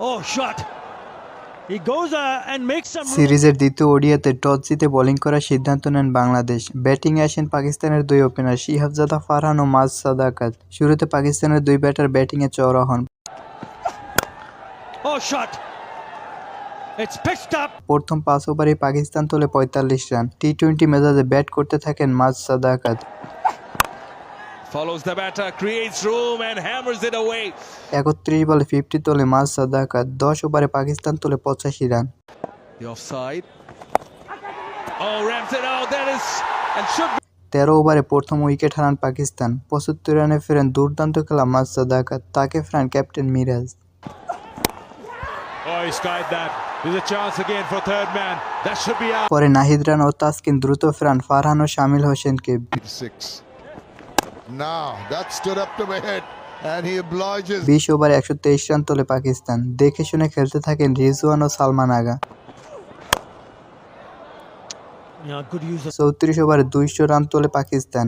Oh, shot. He goes and makes some room. সিরিজের দ্বিতীয় ওডিআইতে toss জিতে বোলিং করার সিদ্ধান্ত নেন বাংলাদেশ। ব্যাটিংয়ে আসেন পাকিস্তানের দুই ওপেনার শিহাবজাদা ফারহান ও মাজ সাদাকাত। শুরুতে পাকিস্তানের দুই ব্যাটার ব্যাটিংয়ে চওড়া হন। Oh, shot. It's pitched up. প্রথম 5 ওভারেই পাকিস্তান তোলে 45 রান। টি-20 মেজাজে ব্যাট করতে থাকেন মাজ সাদাকাত। Follows the batter, creates room and hammers it away. 31 বলে 50 তোলে মাজ সাদাকাত। 10 ওভারে পাকিস্তান তোলে 85 run. The offside. Oh, rams it out. That is and should be. 13 ওভারে প্রথম উইকেট হারান পাকিস্তান। 75 রানে ফেরেন দুর্দান্ত খেলা মাজ সাদাকাত। তাকে ফেরান captain Miraz. Oh, he skied that. There's a chance again for third man. That should be out. পরে নাহিদ রানা ও তাসকিন দ্রুত ফেরান ফারহান ও শামিল হোসেনকে। 6. Now that stood up to my head and he obliges. 20 ওভারে 123 রান তোলে পাকিস্তান। দেখে শুনে খেলতে থাকেন রিজওয়ান ও সালমান আগা। Yeah, good use of. 34 ওভারে 200 রান তোলে Pakistan.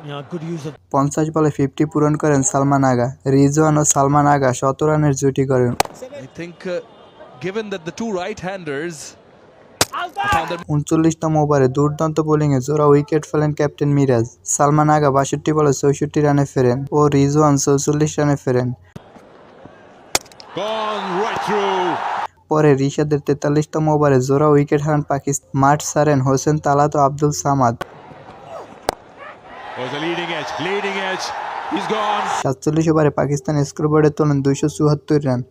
Yeah, good use of. 50 বলে 50 পূরণ করেন সালমান আগা। রিজওয়ান ও সালমান আগা 17 রানের জুটি করেন। I think, given that the two right-handers found them 39তম ওভারে দুর্দান্ত বোলিংয়ে জোড়া উইকেট ফেলেন ক্যাপ্টেন মিরাজ। সালমান আগা 62 বলে 64 রানে ফেরেন ও রিজওয়ান 44 রানে ফেরেন। gone right through. পরে রিশাদের 43তম ওভারে জোড়া উইকেট হারান পাকিস্তান। মাঠ ছাড়েন হোসেন তালাত ও Abdul Samad. Was a leading edge. He's gone. 47 ওভারে পাকিস্তান স্কোরবোর্ডে তোলেন 274 রান।